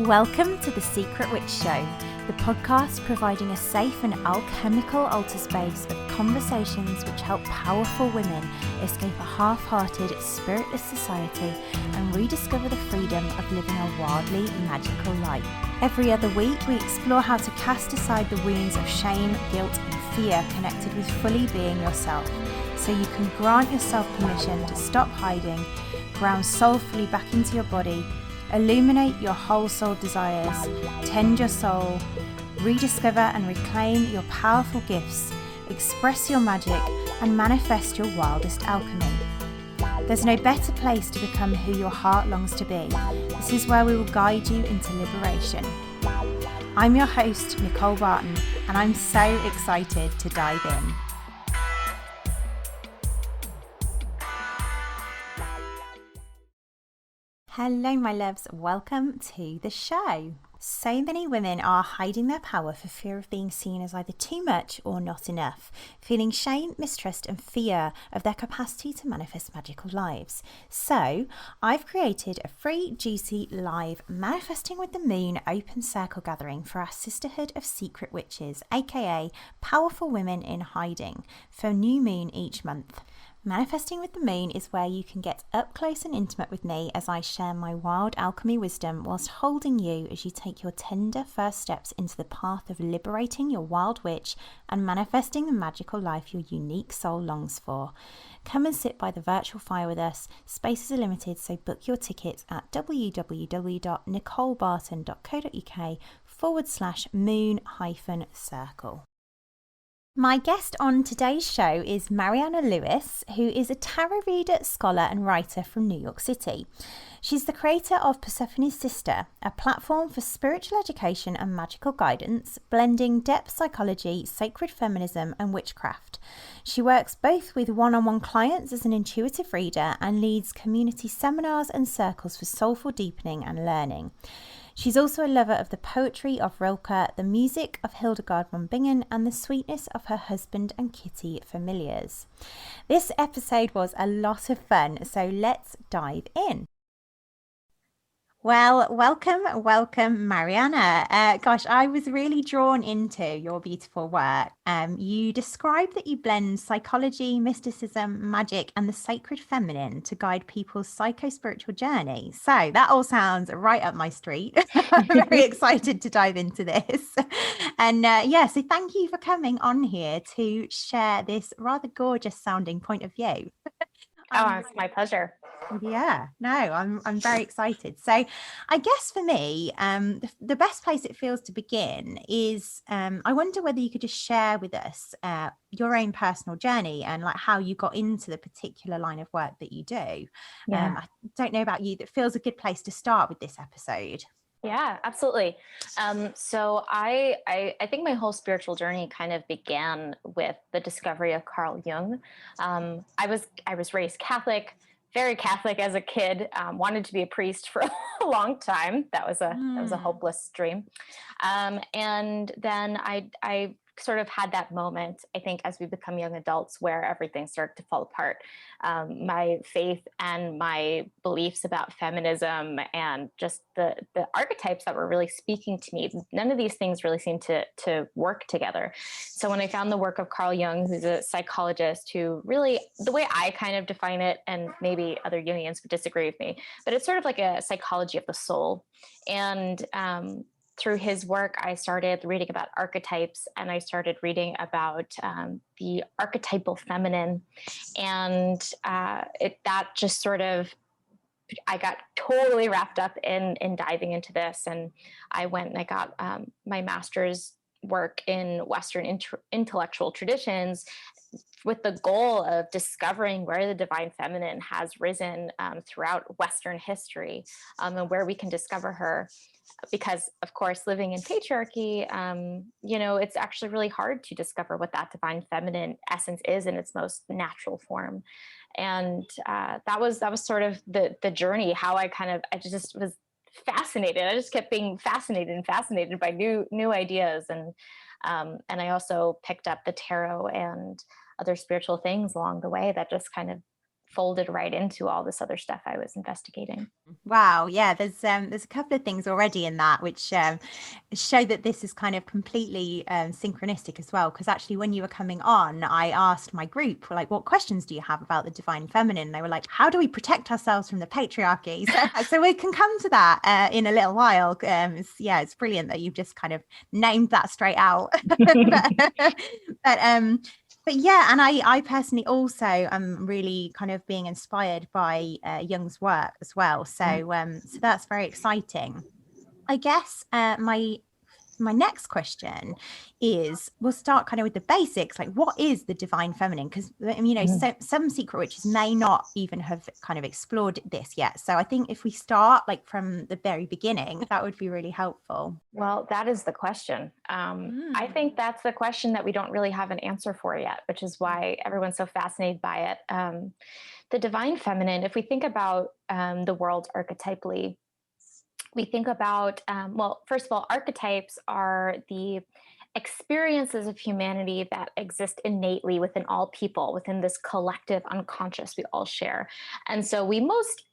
Welcome to The Secret Witch Show, the podcast providing a safe and alchemical altar space of conversations which help powerful women escape a half-hearted, spiritless society and rediscover the freedom of living a wildly magical life. Every other week, we explore how to cast aside the wounds of shame, guilt, and fear connected with fully being yourself, so you can grant yourself permission to stop hiding, ground soulfully back into your body, illuminate your whole soul desires, tend your soul, rediscover and reclaim your powerful gifts, express your magic, and manifest your wildest alchemy. There's no better place to become who your heart longs to be. This is where we will guide you into liberation. I'm your host, Nicole Barton, and I'm so excited to dive in. Hello, my loves. Welcome to the show. So many women are hiding their power for fear of being seen as either too much or not enough, feeling shame, mistrust, and fear of their capacity to manifest magical lives. So, I've created a free, juicy, live Manifesting with the Moon open circle gathering for our sisterhood of secret witches, aka powerful women in hiding, for new moon each month. Manifesting with the Moon is where you can get up close and intimate with me as I share my wild alchemy wisdom whilst holding you as you take your tender first steps into the path of liberating your wild witch and manifesting the magical life your unique soul longs for. Come and sit by the virtual fire with us. Spaces are limited, so book your tickets at www.nicolebarton.co.uk/moon-circle. My guest on today's show is Mariana Louis, who is a tarot reader, scholar and writer from New York City. She's the creator of Persephone's Sister, a platform for spiritual education and magical guidance, blending depth psychology, sacred feminism and witchcraft. She works both with one-on-one clients as an intuitive reader and leads community seminars and circles for soulful deepening and learning. She's also a lover of the poetry of Rilke, the music of Hildegard von Bingen, and the sweetness of her husband and kitty familiars. This episode was a lot of fun, so let's dive in. Well, welcome, Mariana. Gosh, I was really drawn into your beautiful work. You describe that you blend psychology, mysticism, magic, and the sacred feminine to guide people's psycho-spiritual journey. So that all sounds right up my street. I'm very excited to dive into this. And so thank you for coming on here to share this rather gorgeous sounding point of view. It's my pleasure. Yeah, no, I'm very excited. So I guess for me, the best place it feels to begin is I wonder whether you could just share with us your own personal journey and like how you got into the particular line of work that you do. I don't know about you, that feels a good place to start with this episode. Yeah, absolutely. So I think my whole spiritual journey kind of began with the discovery of Carl Jung. I was raised Catholic, very Catholic as a kid, wanted to be a priest for a long time. That was a hopeless dream. And then I sort of had that moment, I think, as we become young adults where everything started to fall apart. My faith and my beliefs about feminism and just the archetypes that were really speaking to me, none of these things really seemed to work together. So when I found the work of Carl Jung, who's a psychologist who really, the way I kind of define it, and maybe other Jungians would disagree with me, but it's sort of like a psychology of the soul. And through his work, I started reading about archetypes, and I started reading about the archetypal feminine. And that just sort of, I got totally wrapped up in diving into this. And I went and I got my master's work in Western intellectual traditions with the goal of discovering where the divine feminine has risen throughout Western history, and where we can discover her. Because, of course, living in patriarchy, it's actually really hard to discover what that divine feminine essence is in its most natural form. And that was sort of the journey, how I just was fascinated. I just kept being fascinated by new ideas. And I also picked up the tarot and other spiritual things along the way that just kind of folded right into all this other stuff I was investigating. Wow, yeah, there's a couple of things already in that which show that this is kind of completely synchronistic as well. Because actually, when you were coming on, I asked my group, like, what questions do you have about the divine feminine? And they were like, how do we protect ourselves from the patriarchy? So we can come to that in a little while. It's brilliant that you've just kind of named that straight out. But yeah, and I personally also am really kind of being inspired by Jung's work as well. So so that's very exciting. I guess my next question is, we'll start kind of with the basics, like what is the divine feminine? Because some secret witches may not even have kind of explored this yet. So I think if we start like from the very beginning, that would be really helpful. Well, that is the question. I think that's the question that we don't really have an answer for yet, which is why everyone's so fascinated by it. The divine feminine, if we think about the world archetypally, we think about, well, first of all, archetypes are the experiences of humanity that exist innately within all people, within this collective unconscious we all share. And so we most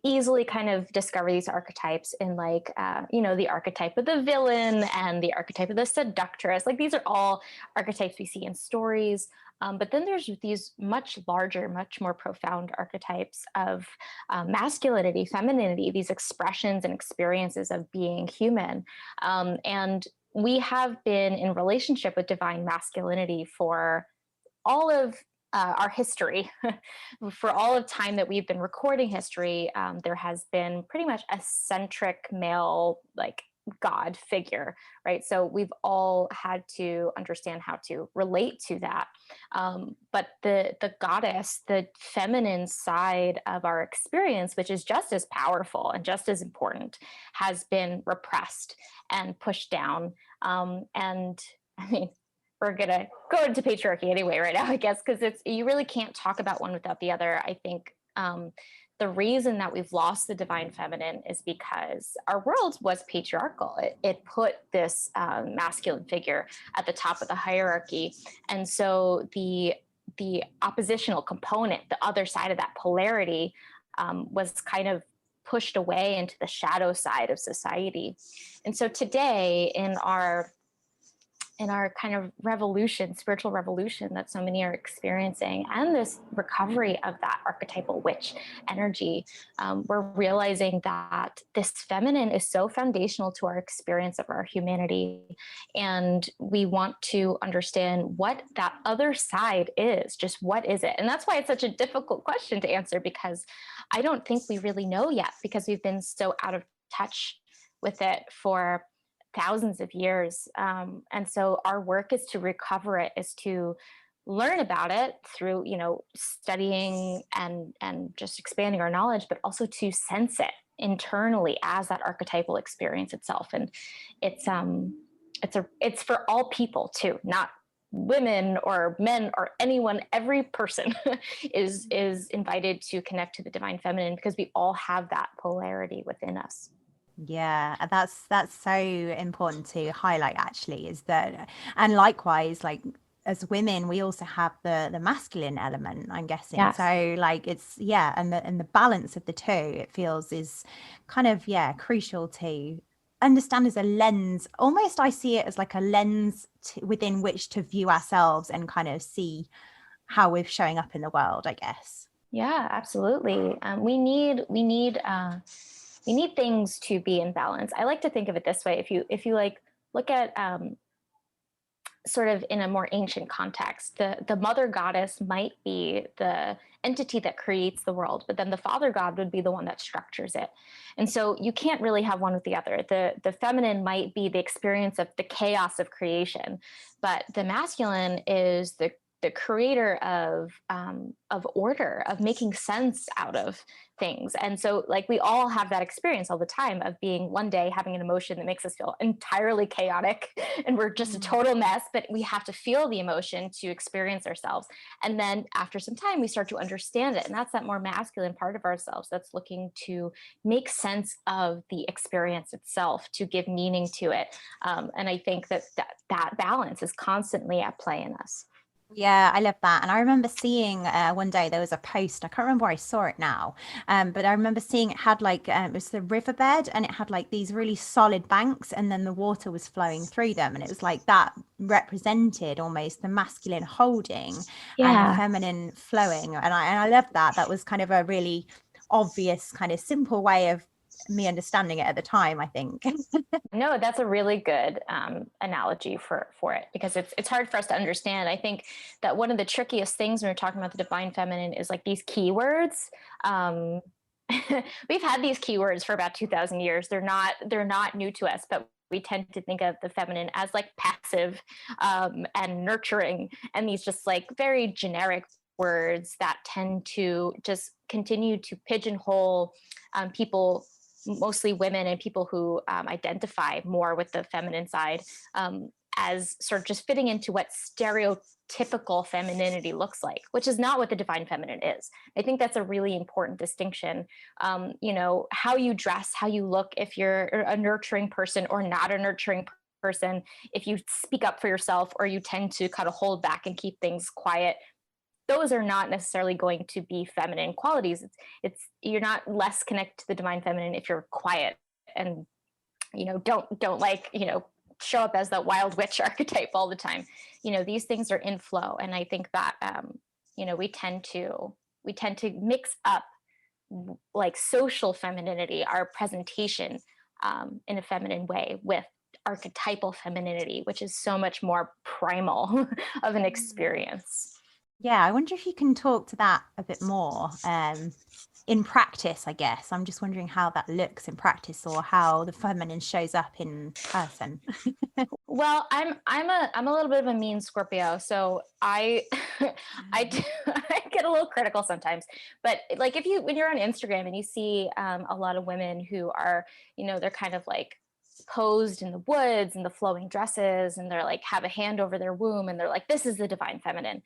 easily kind of discover these archetypes in like, the archetype of the villain and the archetype of the seductress. Like these are all archetypes we see in stories. But then there's these much larger, much more profound archetypes of masculinity, femininity, these expressions and experiences of being human. And we have been in relationship with divine masculinity for all of our history. For all of time that we've been recording history, there has been pretty much a centric male, like God figure, right? So we've all had to understand how to relate to that. But the goddess, the feminine side of our experience, which is just as powerful and just as important, has been repressed and pushed down. And I mean, we're gonna go into patriarchy anyway right now, I guess, because you really can't talk about one without the other. I think the reason that we've lost the divine feminine is because our world was patriarchal. It put this masculine figure at the top of the hierarchy. And so the oppositional component, the other side of that polarity, was kind of pushed away into the shadow side of society. And so today in our kind of revolution, spiritual revolution that so many are experiencing, and this recovery of that archetypal witch energy, we're realizing that this feminine is so foundational to our experience of our humanity. And we want to understand what that other side is, just what is it? And that's why it's such a difficult question to answer, because I don't think we really know yet, because we've been so out of touch with it for thousands of years. And so our work is to recover it, is to learn about it through, studying and just expanding our knowledge, but also to sense it internally as that archetypal experience itself. And it's for all people too, not women or men or anyone. Every person is invited to connect to the divine feminine, because we all have that polarity within us. Yeah, that's so important to highlight, actually, is that, and likewise, like as women, we also have the masculine element, I'm guessing. Yes. So like it's, and the balance of the two, it feels, is kind of crucial to understand as a lens. Almost I see it as like a lens within which to view ourselves and kind of see how we're showing up in the world, I guess. Yeah, absolutely. We need things to be in balance. I like to think of it this way. If you like look at sort of in a more ancient context, the mother goddess might be the entity that creates the world, but then the father god would be the one that structures it. And so you can't really have one with the other. The feminine might be the experience of the chaos of creation, but the masculine is the creator of order, of making sense out of things. And so like we all have that experience all the time of being one day having an emotion that makes us feel entirely chaotic and we're just a total mess, but we have to feel the emotion to experience ourselves. And then after some time, we start to understand it. And that's that more masculine part of ourselves that's looking to make sense of the experience itself, to give meaning to it. And I think that balance is constantly at play in us. Yeah, I love that. And I remember seeing one day there was a post. I can't remember where I saw it now, but I remember seeing it had like it was the riverbed, and it had like these really solid banks, and then the water was flowing through them, and it was like that represented almost the masculine holding and the Yeah. feminine flowing. And I love that. That was kind of a really obvious, kind of simple way of me understanding it at the time, I think. No, that's a really good analogy for it, because it's hard for us to understand. I think that one of the trickiest things when we're talking about the divine feminine is like these keywords. Um, we've had these keywords for about 2,000 years. They're not new to us, but we tend to think of the feminine as like passive and nurturing, and these just like very generic words that tend to just continue to pigeonhole people, mostly women and people who identify more with the feminine side, as sort of just fitting into what stereotypical femininity looks like, which is not what the divine feminine is. I think that's a really important distinction. How you dress, how you look, if you're a nurturing person or not a nurturing person, if you speak up for yourself or you tend to kind of hold back and keep things quiet, those are not necessarily going to be feminine qualities. It's you're not less connected to the divine feminine if you're quiet and don't like show up as that wild witch archetype all the time. These things are in flow, and I think that we tend to mix up like social femininity, our presentation in a feminine way, with archetypal femininity, which is so much more primal of an experience. Yeah, I wonder if you can talk to that a bit more in practice, I guess. I'm just wondering how that looks in practice, or how the feminine shows up in person. Well, I'm a little bit of a mean Scorpio, so I I get a little critical sometimes. But like if you when you're on Instagram and you see a lot of women who are, they're kind of like posed in the woods and the flowing dresses, and they're like have a hand over their womb, and they're like, this is the divine feminine.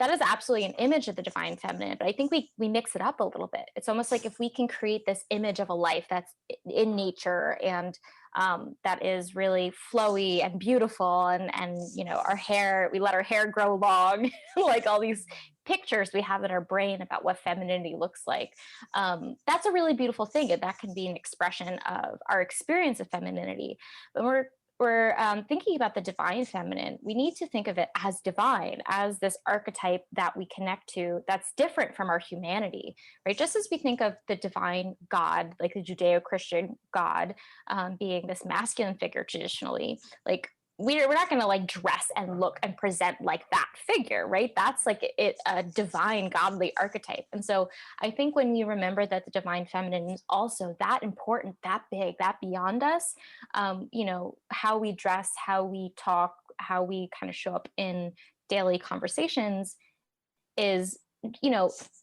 That is absolutely an image of the divine feminine, but I think we mix it up a little bit. It's almost like if we can create this image of a life that's in nature, and that is really flowy and beautiful, and our hair, we let our hair grow long, like all these pictures we have in our brain about what femininity looks like. That's a really beautiful thing, and that can be an expression of our experience of femininity. But we're thinking about the divine feminine, we need to think of it as divine, as this archetype that we connect to that's different from our humanity, right? Just as we think of the divine God, like the Judeo-Christian God, being this masculine figure traditionally, like we're not going to like dress and look and present like that figure, right? That's like a divine godly archetype. And so I think when we remember that the divine feminine is also that important, that big, that beyond us, how we dress, how we talk, how we kind of show up in daily conversations is,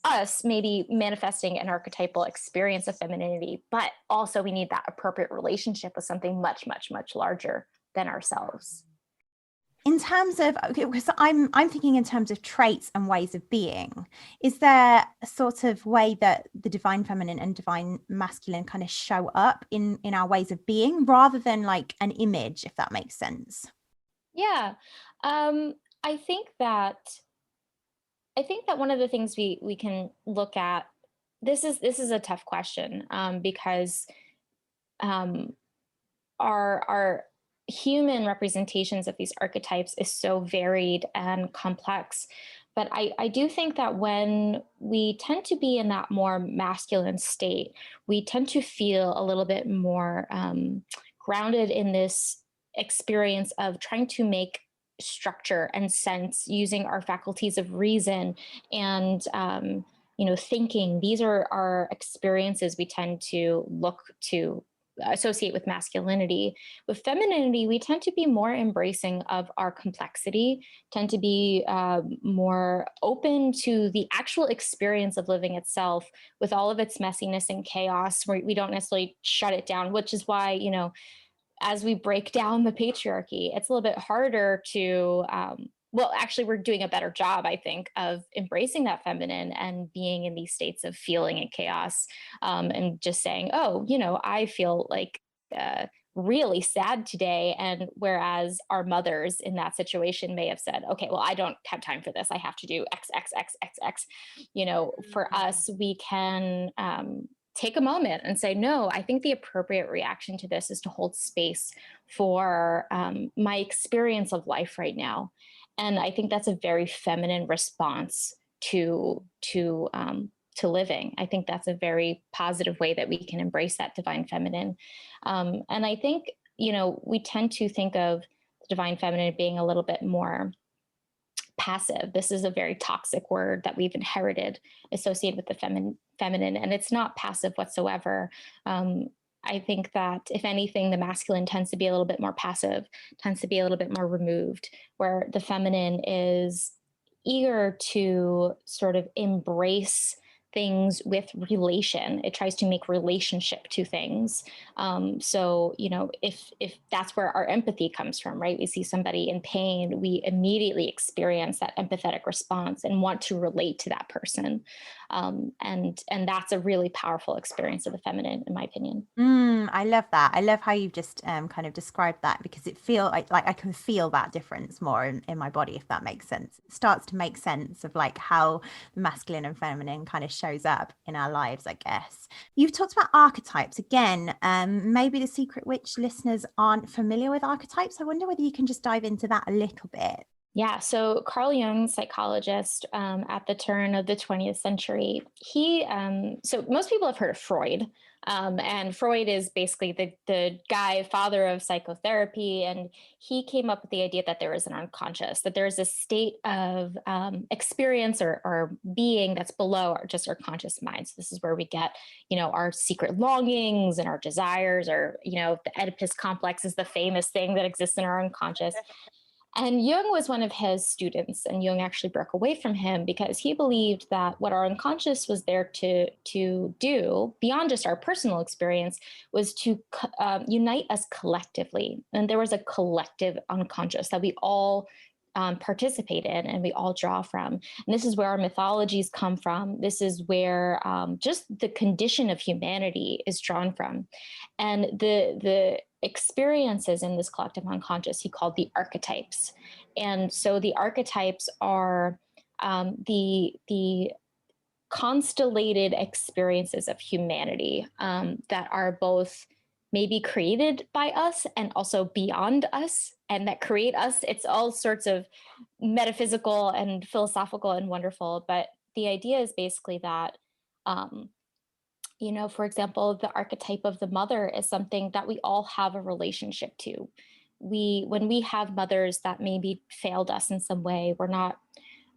us maybe manifesting an archetypal experience of femininity, but also we need that appropriate relationship with something much, much, much larger than ourselves. In terms of, okay, because I'm thinking in terms of traits and ways of being, is there a sort of way that the divine feminine and divine masculine kind of show up in our ways of being, rather than like an image, if that makes sense? Yeah. I think that one of the things we can look at, this is a tough question, because um, our human representations of these archetypes is so varied and complex. But I do think that when we tend to be in that more masculine state, we tend to feel a little bit more grounded in this experience of trying to make structure and sense using our faculties of reason and thinking. These are our experiences we tend to look to associate with masculinity. With femininity, we tend to be more embracing of our complexity, tend to be more open to the actual experience of living itself with all of its messiness and chaos. We don't necessarily shut it down, which is why, as we break down the patriarchy, it's a little bit harder to well, actually, we're doing a better job, I think, of embracing that feminine and being in these states of feeling and chaos, and just saying, oh, I feel like really sad today. And whereas our mothers in that situation may have said, okay, well, I don't have time for this. I have to do X, X, X, X, X. For us, we can take a moment and say, no, I think the appropriate reaction to this is to hold space for my experience of life right now. And I think that's a very feminine response to living. I think that's a very positive way that we can embrace that divine feminine. And I think, we tend to think of the divine feminine being a little bit more passive. This is a very toxic word that we've inherited associated with the feminine, and it's not passive whatsoever. I think that if anything, the masculine tends to be a little bit more passive, tends to be a little bit more removed, where the feminine is eager to sort of embrace things with relation. It tries to make relationship to things. So, if that's where our empathy comes from, right? We see somebody in pain, we immediately experience that empathetic response and want to relate to that person. And that's a really powerful experience of the feminine, in my opinion. I love that. I love how you've just kind of described that, because it feel like I can feel that difference more in my body, if that makes sense. It starts to make sense of like how the masculine and feminine kind of shows up in our lives, I guess. You've talked about archetypes again. Maybe the Secret Witch listeners aren't familiar with archetypes. I wonder whether you can just dive into that a little bit. Yeah, so Carl Jung, psychologist at the turn of the 20th century, so most people have heard of Freud, and Freud is basically the father of psychotherapy, and he came up with the idea that there is an unconscious, that there is a state of experience or being that's below our conscious mind. So this is where we get, our secret longings and our desires, or, the Oedipus complex is the famous thing that exists in our unconscious. And Jung was one of his students, and Jung actually broke away from him because he believed that what our unconscious was there to do, beyond just our personal experience, was to unite us collectively. And there was a collective unconscious that we all participate in and we all draw from. And this is where our mythologies come from. This is where just the condition of humanity is drawn from. And the experiences in this collective unconscious he called the archetypes. And so the archetypes are the constellated experiences of humanity that are both maybe created by us and also beyond us, and that create us. It's all sorts of metaphysical and philosophical and wonderful, but the idea is basically that for example, the archetype of the mother is something that we all have a relationship to. When we have mothers that maybe failed us in some way, we're not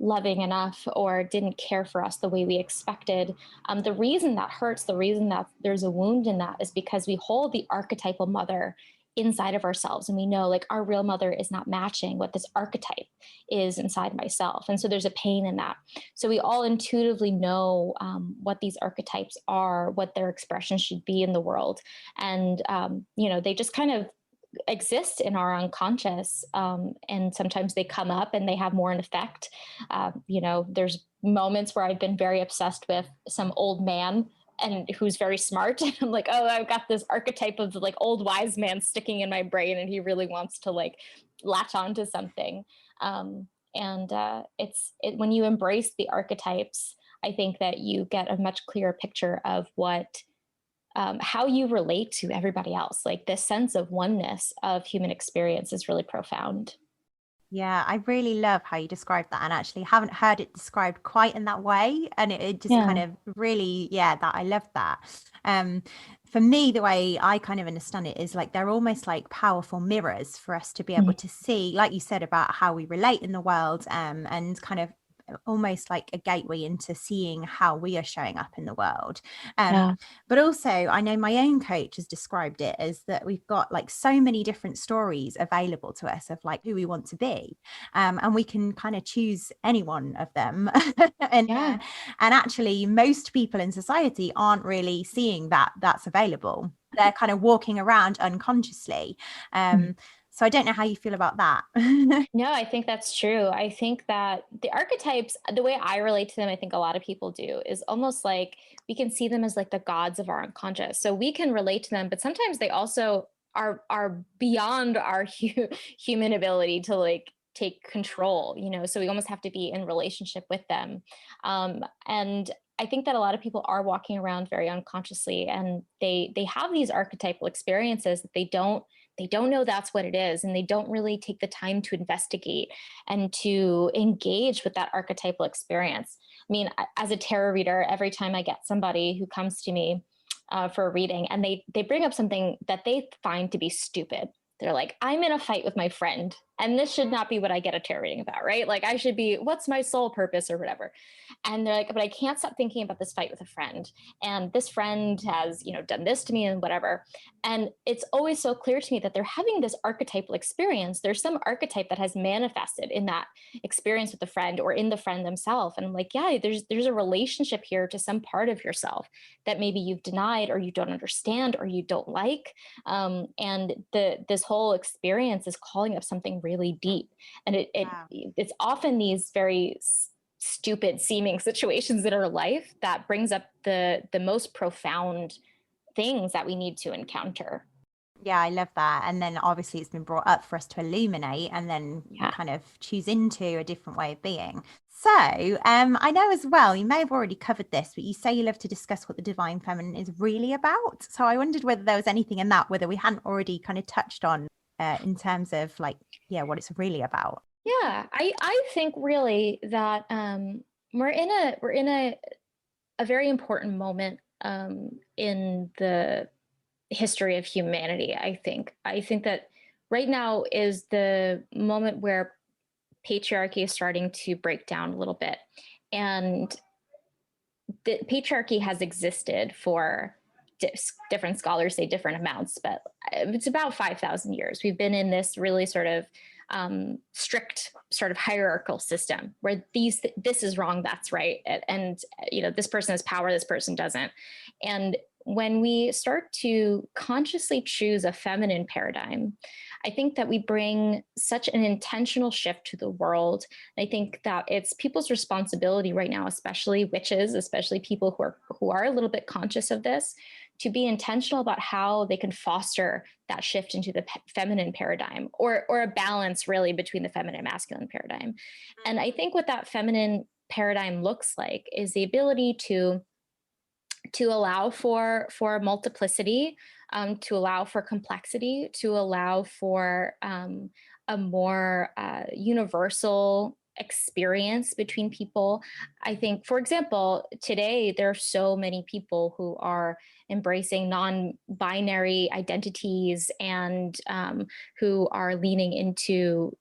loving enough or didn't care for us the way we expected. The reason that hurts, the reason that there's a wound in that, is because we hold the archetypal mother inside of ourselves, and we know like our real mother is not matching what this archetype is inside myself, and so there's a pain in that. So we all intuitively know what these archetypes are, what their expression should be in the world, and they just kind of exist in our unconscious, and sometimes they come up and they have more an effect. There's moments where I've been very obsessed with some old man and who's very smart. I'm like, oh, I've got this archetype of the like old wise man sticking in my brain, and he really wants to like latch onto something. When you embrace the archetypes, I think that you get a much clearer picture of how you relate to everybody else. Like this sense of oneness of human experience is really profound. Yeah, I really love how you described that, and actually haven't heard it described quite in that way. And it just kind of really, that I love that. For me, the way I kind of understand it is like they're almost like powerful mirrors for us to be able to see, like you said, about how we relate in the world, and kind of almost like a gateway into seeing how we are showing up in the world. But also I know my own coach has described it as that we've got like so many different stories available to us of like who we want to be, and we can kind of choose any one of them. and actually most people in society aren't really seeing that that's available. They're kind of walking around unconsciously. So I don't know how you feel about that. No, I think that's true. I think that the archetypes, the way I relate to them, I think a lot of people do, is almost like we can see them as like the gods of our unconscious. So we can relate to them, but sometimes they also are beyond our human ability to like take control, so we almost have to be in relationship with them. And I think that a lot of people are walking around very unconsciously, and they have these archetypal experiences that they don't know that's what it is, and they don't really take the time to investigate and to engage with that archetypal experience. I mean, as a tarot reader, every time I get somebody who comes to me for a reading and they bring up something that they find to be stupid, they're like, I'm in a fight with my friend, and this should not be what I get a tarot reading about, right? Like, I should be, what's my soul purpose or whatever. And they're like, but I can't stop thinking about this fight with a friend. And this friend has, done this to me and whatever. And it's always so clear to me that they're having this archetypal experience. There's some archetype that has manifested in that experience with the friend or in the friend themselves. And I'm like, yeah, there's a relationship here to some part of yourself that maybe you've denied or you don't understand or you don't like. And this whole experience is calling up something really deep. And it's often these very stupid seeming situations in our life that brings up the most profound things that we need to encounter. Yeah, I love that. And then obviously it's been brought up for us to illuminate and then kind of choose into a different way of being. So I know as well, you may have already covered this, but you say you love to discuss what the divine feminine is really about. So I wondered whether there was anything in that, whether we hadn't already kind of touched on in terms of like, what it's really about. Yeah, I think really that we're in a very important moment in the history of humanity. I think that right now is the moment where patriarchy is starting to break down a little bit, and the patriarchy has existed for different scholars say different amounts, but it's about 5,000 years. We've been in this really sort of strict sort of hierarchical system where this is wrong, that's right, and this person has power, this person doesn't. And when we start to consciously choose a feminine paradigm, I think that we bring such an intentional shift to the world. And I think that it's people's responsibility right now, especially witches, especially people who are a little bit conscious of this, to be intentional about how they can foster that shift into the feminine paradigm, or a balance really between the feminine and masculine paradigm. And I think what that feminine paradigm looks like is the ability to allow for multiplicity, to allow for complexity, to allow for a more universal experience between people. I think, for example, today there are so many people who are embracing non-binary identities and who are leaning into,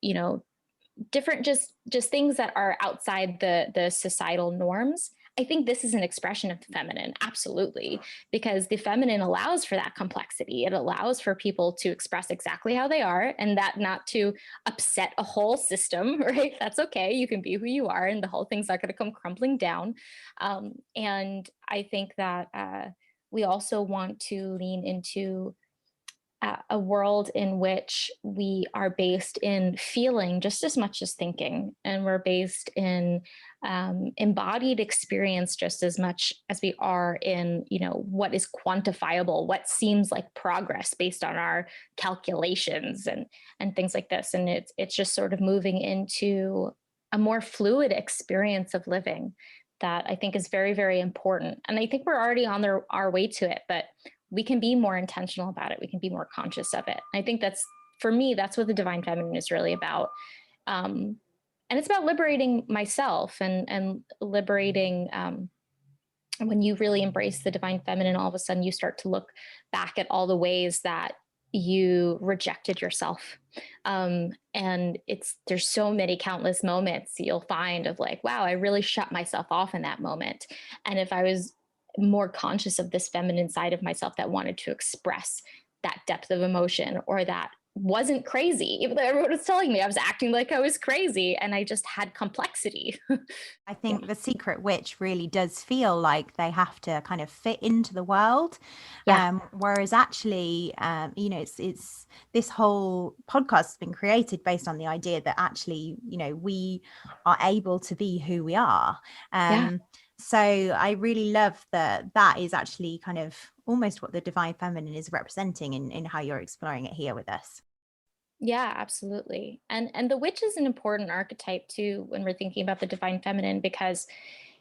different just things that are outside the societal norms. I think this is an expression of the feminine, absolutely, because the feminine allows for that complexity. It allows for people to express exactly how they are, and that not to upset a whole system, right? That's okay. You can be who you are, and the whole thing's not going to come crumbling down. And I think that we also want to lean into a world in which we are based in feeling just as much as thinking, and we're based in embodied experience just as much as we are in, what is quantifiable, what seems like progress based on our calculations and things like this. And it's just sort of moving into a more fluid experience of living that I think is very, very important. And I think we're already on our way to it, but we can be more intentional about it. We can be more conscious of it. I think for me, that's what the divine feminine is really about. And it's about liberating myself and liberating, when you really embrace the divine feminine, all of a sudden you start to look back at all the ways that you rejected yourself. And there's so many countless moments you'll find of like, wow, I really shut myself off in that moment. And if I was more conscious of this feminine side of myself that wanted to express that depth of emotion, or that wasn't crazy, even though everyone was telling me I was acting like I was crazy, and I just had complexity. I think the secret witch really does feel like they have to kind of fit into the world. Whereas actually, it's this whole podcast has been created based on the idea that actually, we are able to be who we are. So I really love that is actually kind of almost what the divine feminine is representing in how you're exploring it here with us. Yeah, absolutely. And the witch is an important archetype too when we're thinking about the divine feminine, because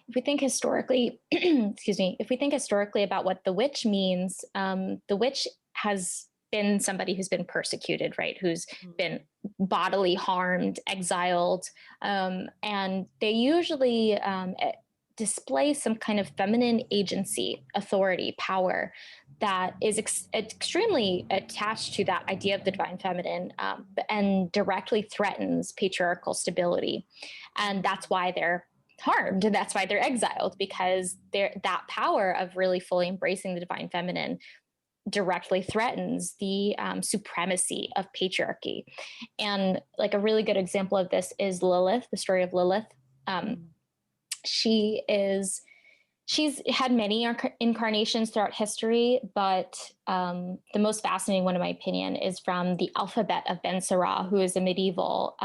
if we think historically, excuse me, if we think historically about what the witch means, the witch has been somebody who's been persecuted, right? Who's been bodily harmed, exiled, and they usually display some kind of feminine agency, authority, power that is extremely attached to that idea of the divine feminine, and directly threatens patriarchal stability. And that's why they're harmed, and that's why they're exiled, because that power of really fully embracing the divine feminine directly threatens the supremacy of patriarchy. And like a really good example of this is Lilith, the story of Lilith. She is She's had many incarnations throughout history, but the most fascinating one, in my opinion, is from the Alphabet of Ben Sira, who is a medieval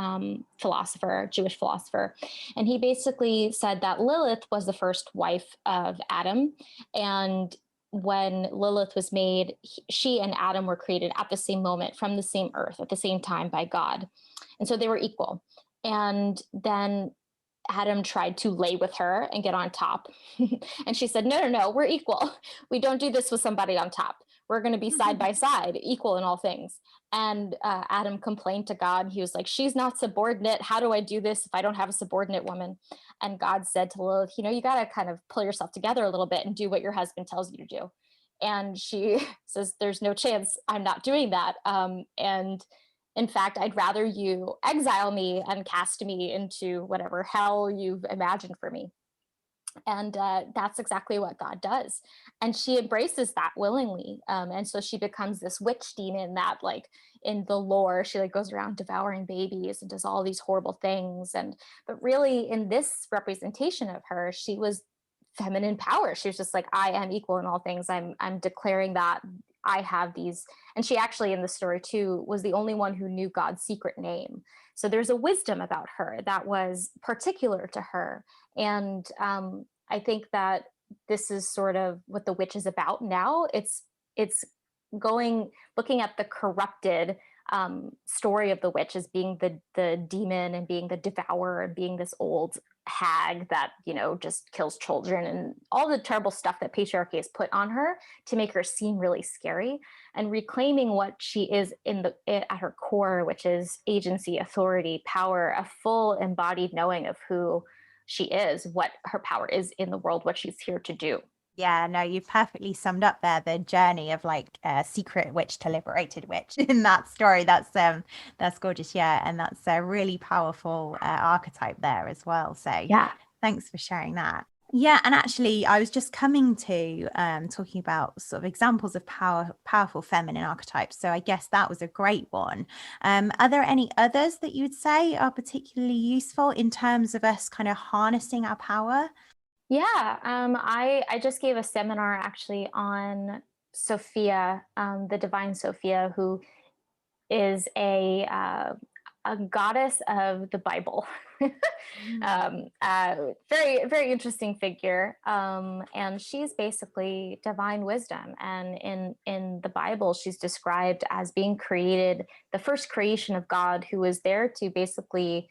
philosopher, Jewish philosopher. And he basically said that Lilith was the first wife of Adam. And when Lilith was made, she and Adam were created at the same moment, from the same earth, at the same time by God. And so they were equal. And then Adam tried to lay with her and get on top. And she said, no, no, no, we're equal. We don't do this with somebody on top. We're going to be side by side, equal in all things. And Adam complained to God. He was like, she's not subordinate. How do I do this if I don't have a subordinate woman? And God said to Lilith, you got to kind of pull yourself together a little bit and do what your husband tells you to do. And she says, there's no chance I'm not doing that. And in fact, I'd rather you exile me and cast me into whatever hell you've imagined for me. And that's exactly what God does. And she embraces that willingly. And so she becomes this witch demon that, like, in the lore, she like goes around devouring babies and does all these horrible things. But really, in this representation of her, she was feminine power. She was just like, I am equal in all things. I'm declaring that I have these. And she actually, in the story too, was the only one who knew God's secret name. So there's a wisdom about her that was particular to her. And I think that this is sort of what the witch is about now. It's looking at the corrupted story of the witch as being the demon and being the devourer and being this old hag that just kills children and all the terrible stuff that patriarchy has put on her to make her seem really scary, and reclaiming what she is at her core, which is agency, authority, power, a full embodied knowing of who she is, what her power is in the world, what she's here to do. Yeah, no, you've perfectly summed up there the journey of like a secret witch to liberated witch in that story. That's gorgeous. Yeah, and that's a really powerful archetype there as well. So yeah, thanks for sharing that. Yeah, and actually, I was just coming to talking about sort of examples of powerful feminine archetypes. So I guess that was a great one. Are there any others that you would say are particularly useful in terms of us kind of harnessing our power? Yeah, I just gave a seminar actually on Sophia, the divine Sophia, who is a goddess of the Bible. Very, very interesting figure. And she's basically divine wisdom. And in the Bible, she's described as being created, the first creation of God, who was there to basically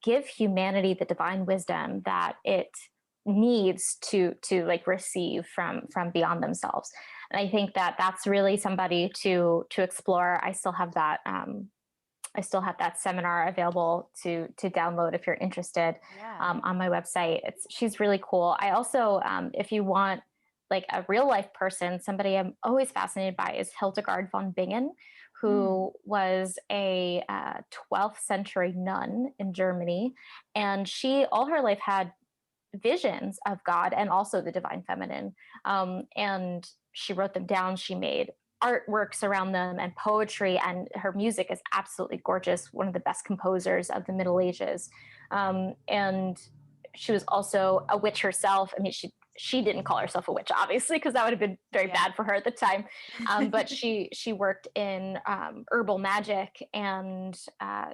give humanity the divine wisdom that it needs to like receive from beyond themselves. And I think that that's really somebody to explore. I still have that seminar available to download if you're interested. On my website. She's really cool. I also, if you want like a real life person, somebody I'm always fascinated by is Hildegard von Bingen, who was a 12th century nun in Germany. And she all her life had visions of God and also the divine feminine. And she wrote them down. She made artworks around them and poetry, and her music is absolutely gorgeous. One of the best composers of the Middle Ages. And she was also a witch herself. I mean, she didn't call herself a witch, obviously, because that would have been very bad for her at the time. But she worked in herbal magic, and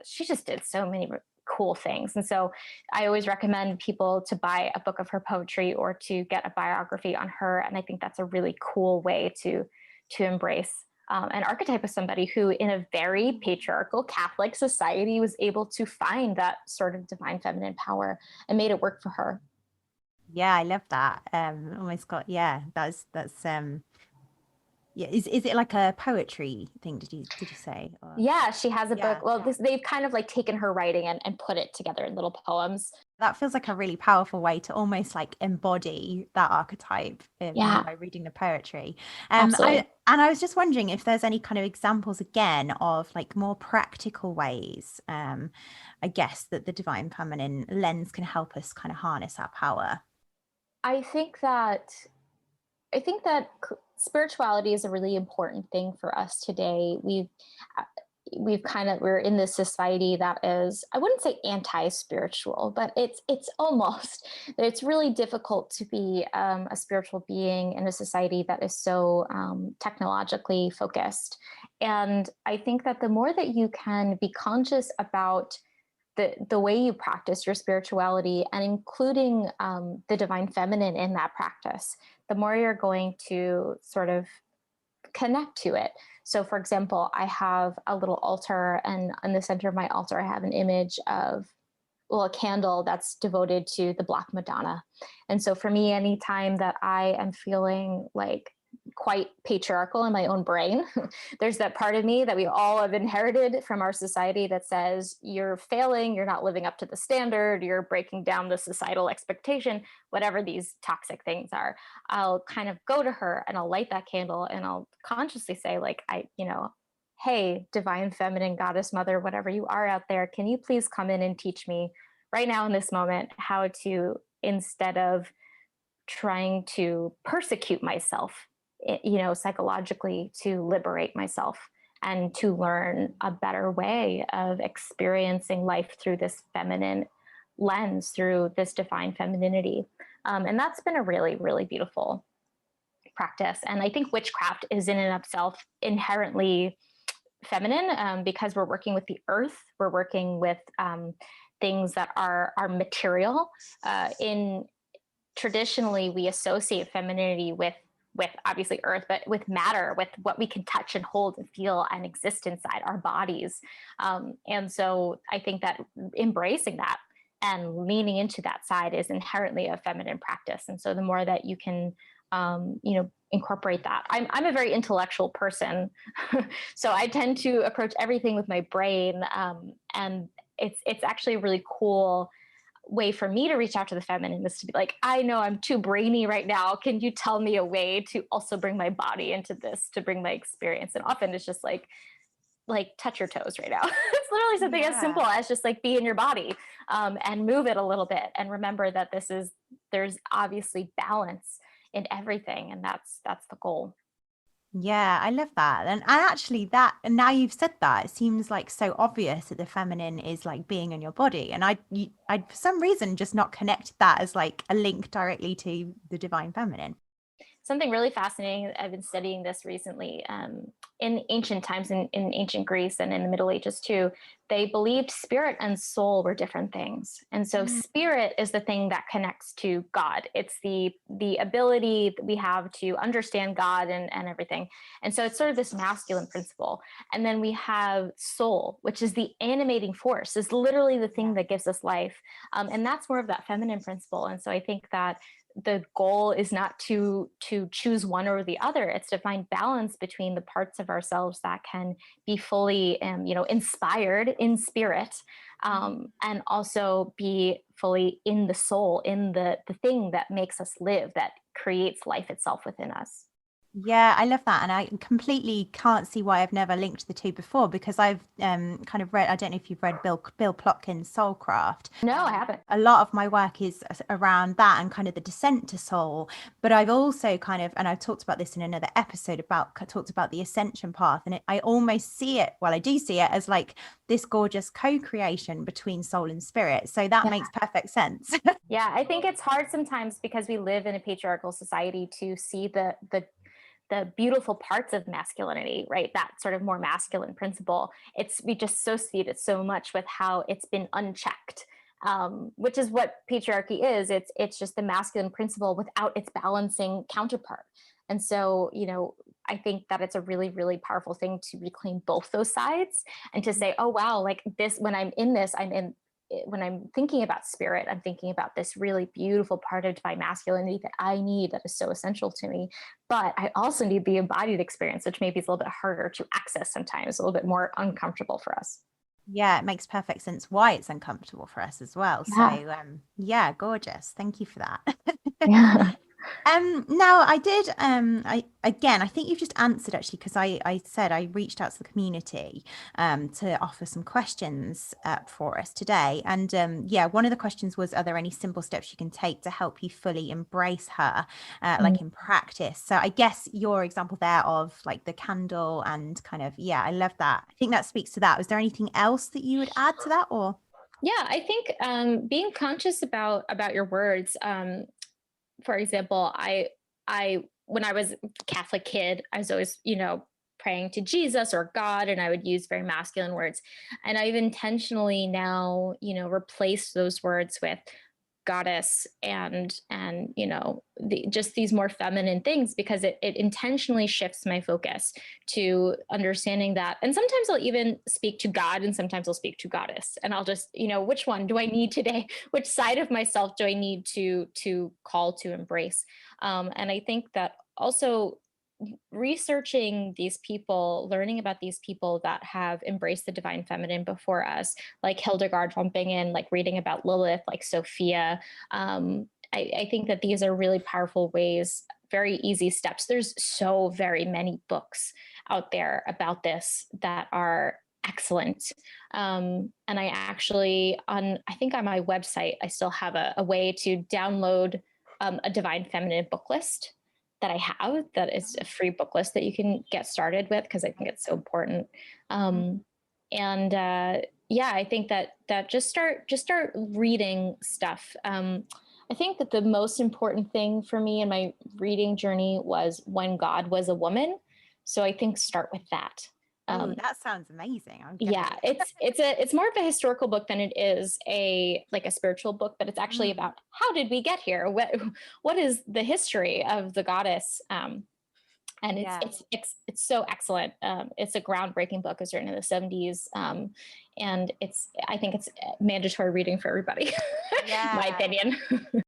she just did so many cool things. And so I always recommend people to buy a book of her poetry or to get a biography on her. And I think that's a really cool way to embrace an archetype of somebody who in a very patriarchal Catholic society was able to find that sort of divine feminine power and made it work for her. Yeah, I love that. Almost got, yeah, that's yeah. Is it like a poetry thing? Did you say? Or... Yeah, she has a book. Well, yeah. they've kind of like taken her writing and put it together in little poems. That feels like a really powerful way to almost like embody that archetype by reading the poetry. Absolutely. I was just wondering if there's any kind of examples again of like more practical ways, I guess, that the divine feminine lens can help us kind of harness our power. I think that spirituality is a really important thing for us today. We're in this society that is, I wouldn't say anti-spiritual, but it's almost. It's really difficult to be a spiritual being in a society that is so technologically focused. And I think that the more that you can be conscious about the way you practice your spirituality and including the divine feminine in that practice, the more you're going to sort of connect to it. So for example, I have a little altar, and in the center of my altar, I have an image of, well, a candle that's devoted to the Black Madonna. And so for me, anytime that I am feeling like quite patriarchal in my own brain, there's that part of me that we all have inherited from our society that says you're failing, you're not living up to the standard, you're breaking down the societal expectation, whatever these toxic things are. I'll kind of go to her and I'll light that candle and I'll consciously say, like, hey, divine feminine goddess mother, whatever you are out there, can you please come in and teach me right now in this moment how to, instead of trying to persecute myself, psychologically, to liberate myself and to learn a better way of experiencing life through this feminine lens, through this divine femininity. And that's been a really, really beautiful practice. And I think witchcraft is in and of itself inherently feminine, because we're working with the earth, we're working with things that are material. Traditionally, we associate femininity with obviously earth, but with matter, with what we can touch and hold and feel and exist inside our bodies. And so I think that embracing that and leaning into that side is inherently a feminine practice. And so the more that you can, incorporate that. I'm a very intellectual person, so I tend to approach everything with my brain, and it's actually a really cool way for me to reach out to the feminine, is to be like, I know I'm too brainy right now. Can you tell me a way to also bring my body into this, to bring my experience? And often it's just like touch your toes right now. It's literally something as simple as just like be in your body, and move it a little bit, and remember that there's obviously balance in everything, and that's the goal. Yeah, I love that. And actually and now you've said that, it seems like so obvious that the feminine is like being in your body. And I for some reason just not connected that as like a link directly to the divine feminine. Something really fascinating, I've been studying this recently, in ancient times, in ancient Greece and in the Middle Ages too, they believed spirit and soul were different things. And so spirit is the thing that connects to God. It's the ability that we have to understand God and everything. And so it's sort of this masculine principle. And then we have soul, which is the animating force, is literally the thing that gives us life. And that's more of that feminine principle. And so I think that the goal is not to choose one or the other. It's to find balance between the parts of ourselves that can be fully, inspired in spirit, and also be fully in the soul, in the thing that makes us live, that creates life itself within us. Yeah, I love that. And I completely can't see why I've never linked the two before, because I've kind of read, I don't know if you've read Bill Plotkin's Soulcraft. No, I haven't. A lot of my work is around that and kind of the descent to soul. But I've also kind of, and I've talked about this in another episode, talked about the ascension path. And I almost see it, well, I do see it as like this gorgeous co-creation between soul and spirit. So that makes perfect sense. Yeah, I think it's hard sometimes because we live in a patriarchal society to see the the beautiful parts of masculinity, right? That sort of more masculine principle. We just associate it so much with how it's been unchecked, which is what patriarchy is. It's just the masculine principle without its balancing counterpart. And so, I think that it's a really, really powerful thing to reclaim both those sides and to say, oh, wow, like this, when I'm thinking about spirit, I'm thinking about this really beautiful part of divine masculinity that I need, that is so essential to me. But I also need the embodied experience, which maybe is a little bit harder to access sometimes, a little bit more uncomfortable for us. Yeah, it makes perfect sense why it's uncomfortable for us as well. Yeah. So yeah, gorgeous. Thank you for that. Yeah. Now I did, I think you've just answered actually, because I said I reached out to the community to offer some questions for us today. And yeah, one of the questions was, are there any simple steps you can take to help you fully embrace her, like in practice? So I guess your example there of like the candle and kind of, yeah, I love that. I think that speaks to that. Was there anything else that you would add to that, or? Yeah, I think being conscious about your words. For example, I when I was a Catholic kid, I was always, praying to Jesus or God, and I would use very masculine words. And I've intentionally now, replaced those words with goddess and just these more feminine things, because it intentionally shifts my focus to understanding that. And sometimes I'll even speak to God, and sometimes I'll speak to goddess, and I'll just, which one do I need today? Which side of myself do I need to call to embrace? And I think that also researching these people, learning about these people that have embraced the divine feminine before us, like Hildegard von Bingen, like reading about Lilith, like Sophia. I think that these are really powerful ways, very easy steps. There's so very many books out there about this that are excellent. And I actually, I think on my website, I still have a way to download a divine feminine book list that I have, that is a free book list that you can get started with, because I think it's so important. Yeah, I think that just start reading stuff. I think that the most important thing for me in my reading journey was When God Was a Woman. So I think start with that. Oh, that sounds amazing. Yeah, it's more of a historical book than it is a spiritual book, but it's actually about how did we get here? What is the history of the goddess? And it's so excellent. It's a groundbreaking book. It was written in the 70s. And I think it's mandatory reading for everybody, my opinion.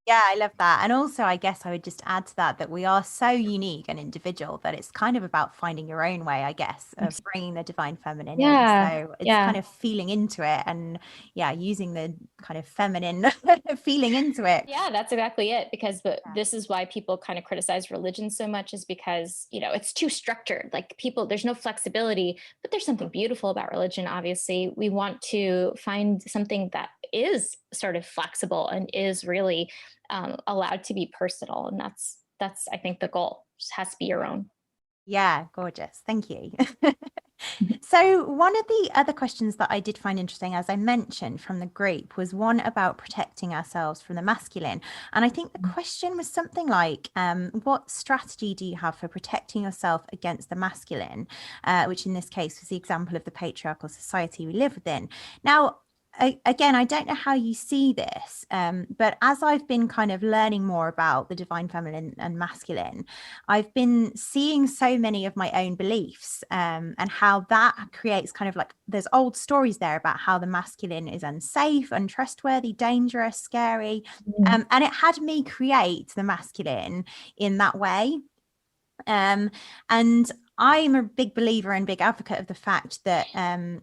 Yeah, I love that. And also, I guess I would just add to that we are so unique and individual that it's kind of about finding your own way, I guess, of bringing the divine feminine in. So it's kind of feeling into it and using the kind of feminine feeling into it. Yeah, that's exactly it. Because this is why people kind of criticize religion so much, is because, it's too structured. Like there's no flexibility, but there's something beautiful about religion. Obviously, we want to find something that is sort of flexible and is really allowed to be personal. And that's I think the goal. It just has to be your own. Yeah, gorgeous. Thank you. So one of the other questions that I did find interesting, as I mentioned from the group, was one about protecting ourselves from the masculine. And I think the question was something like, what strategy do you have for protecting yourself against the masculine, which in this case was the example of the patriarchal society we live within. Now, again, I don't know how you see this, but as I've been kind of learning more about the divine feminine and masculine, I've been seeing so many of my own beliefs and how that creates kind of like there's old stories there about how the masculine is unsafe, untrustworthy, dangerous, scary. And it had me create the masculine in that way. And I'm a big believer and big advocate of the fact that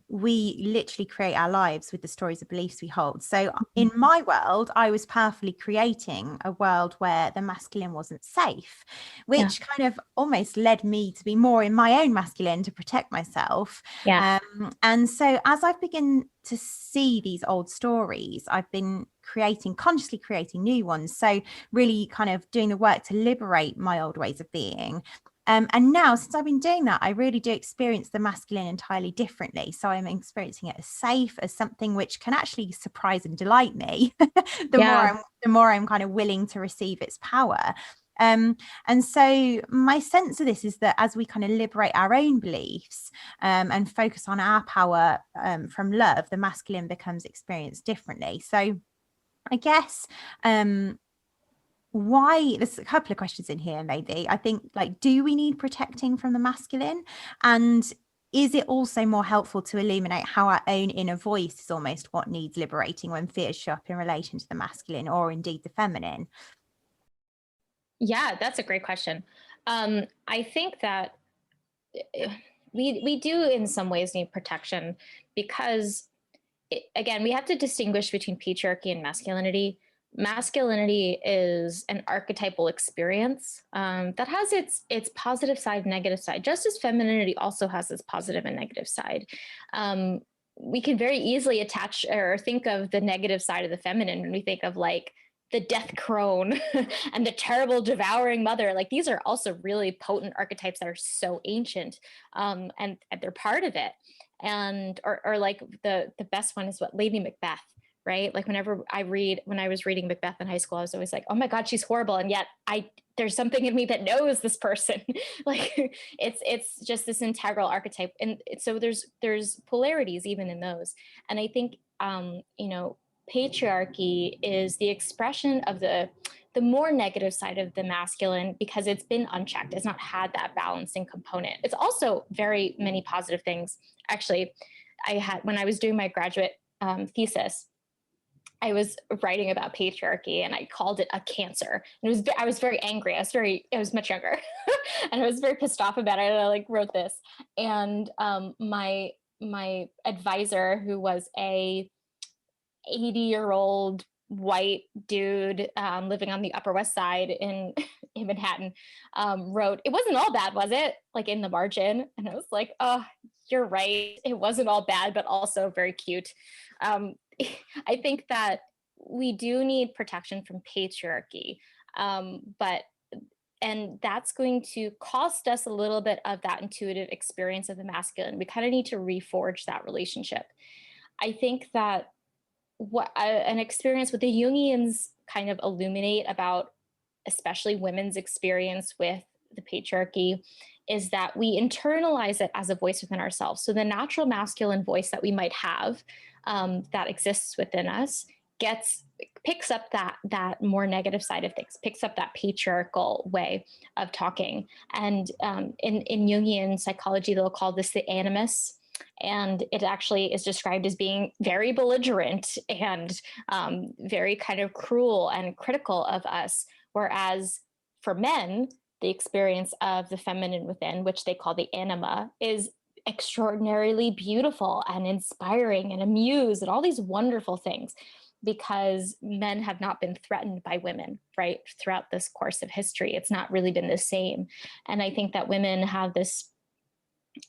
we literally create our lives with the stories and beliefs we hold. So in my world, I was powerfully creating a world where the masculine wasn't safe, which kind of almost led me to be more in my own masculine to protect myself. And so as I've begun to see these old stories, I've been consciously creating new ones. So really kind of doing the work to liberate my old ways of being. And now, since I've been doing that, I really do experience the masculine entirely differently. So I'm experiencing it as safe, as something which can actually surprise and delight me. The more I'm kind of willing to receive its power. And so my sense of this is that as we kind of liberate our own beliefs and focus on our power from love, the masculine becomes experienced differently. So I guess why, there's a couple of questions in here, maybe. I think, like, do we need protecting from the masculine? And is it also more helpful to illuminate how our own inner voice is almost what needs liberating when fears show up in relation to the masculine or indeed the feminine? Yeah, that's a great question. I think that we do in some ways need protection because again, we have to distinguish between patriarchy and masculinity. Masculinity is an archetypal experience that has its positive side, negative side, just as femininity also has its positive and negative side. We can very easily attach or think of the negative side of the feminine when we think of like the death crone and the terrible devouring mother. Like these are also really potent archetypes that are so ancient, and they're part of it. And or like the best one is what Lady Macbeth, right? Like whenever when I was reading Macbeth in high school, I was always like, oh my God, she's horrible, and yet there's something in me that knows this person. Like it's just this integral archetype, and so there's polarities even in those. And I think patriarchy is the expression of the more negative side of the masculine because it's been unchecked. It's not had that balancing component. It's also very many positive things. Actually, when I was doing my graduate thesis, I was writing about patriarchy and I called it a cancer. And I was very angry. I was much younger and I was very pissed off about it. And I like wrote this, and my advisor, who was a 80-year-old white dude living on the Upper West Side in Manhattan, wrote, "It wasn't all bad, was it?" Like in the margin. And I was like, oh, you're right. It wasn't all bad, but also very cute. I think that we do need protection from patriarchy, and that's going to cost us a little bit of that intuitive experience of the masculine. We kind of need to reforge that relationship. I think that an experience what the Jungians kind of illuminate about, especially women's experience with the patriarchy, is that we internalize it as a voice within ourselves. So the natural masculine voice that we might have, that exists within us, picks up that more negative side of things, picks up that patriarchal way of talking. And in Jungian psychology, they'll call this the animus. And it actually is described as being very belligerent and very kind of cruel and critical of us. Whereas for men, the experience of the feminine within, which they call the anima, is extraordinarily beautiful and inspiring and amused and all these wonderful things, because men have not been threatened by women, right? Throughout this course of history, it's not really been the same. And I think that women have this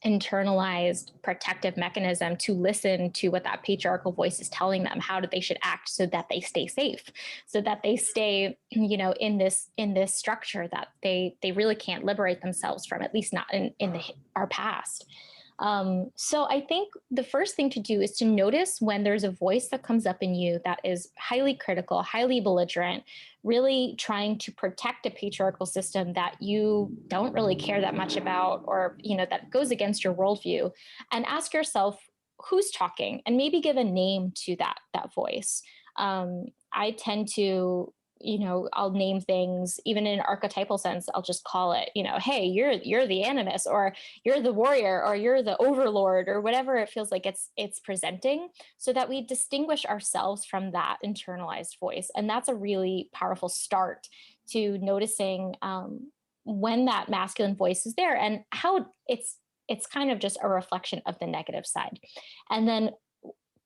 internalized protective mechanism to listen to what that patriarchal voice is telling them, how they should act so that they stay safe, so that they stay, in this structure that they really can't liberate themselves from, at least not in our past. So I think the first thing to do is to notice when there's a voice that comes up in you that is highly critical, highly belligerent, really trying to protect a patriarchal system that you don't really care that much about, or, that goes against your worldview, and ask yourself, who's talking, and maybe give a name to that voice. I tend to, I'll name things, even in an archetypal sense. I'll just call it, hey, you're the animus, or you're the warrior, or you're the overlord, or whatever it feels like it's presenting, so that we distinguish ourselves from that internalized voice. And that's a really powerful start to noticing when that masculine voice is there, and how it's kind of just a reflection of the negative side. And then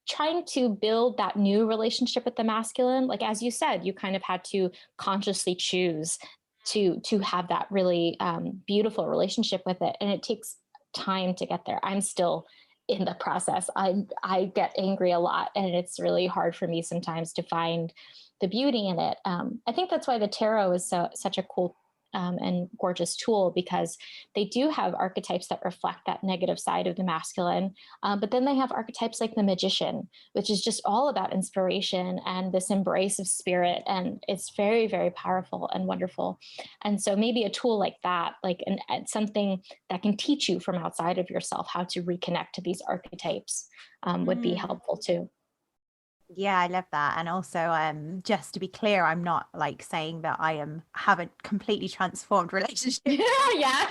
trying to build that new relationship with the masculine, like as you said, you kind of had to consciously choose to have that really beautiful relationship with it, and it takes time to get there. I'm still in the process. I get angry a lot, and it's really hard for me sometimes to find the beauty in it. I think that's why the tarot is such a cool and gorgeous tool, because they do have archetypes that reflect that negative side of the masculine. But then they have archetypes like the magician, which is just all about inspiration and this embrace of spirit. And it's very, very powerful and wonderful. And so maybe a tool like that, like something that can teach you from outside of yourself how to reconnect to these archetypes would be helpful too. Yeah, I love that. And also, just to be clear, I'm not like saying that have a completely transformed relationship. Yeah.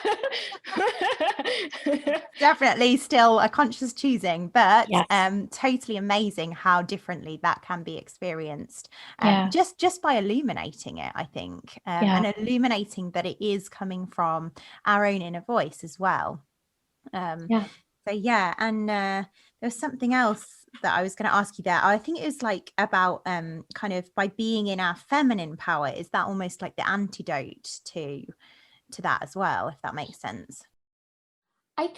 Definitely still a conscious choosing, but Yes. totally amazing how differently that can be experienced. Yeah. Just by illuminating it, I think, and illuminating that it is coming from our own inner voice as well. So yeah, and there's something else that I was going to ask you there. I think it was like about kind of by being in our feminine power, is that almost like the antidote to that as well, if that makes sense? I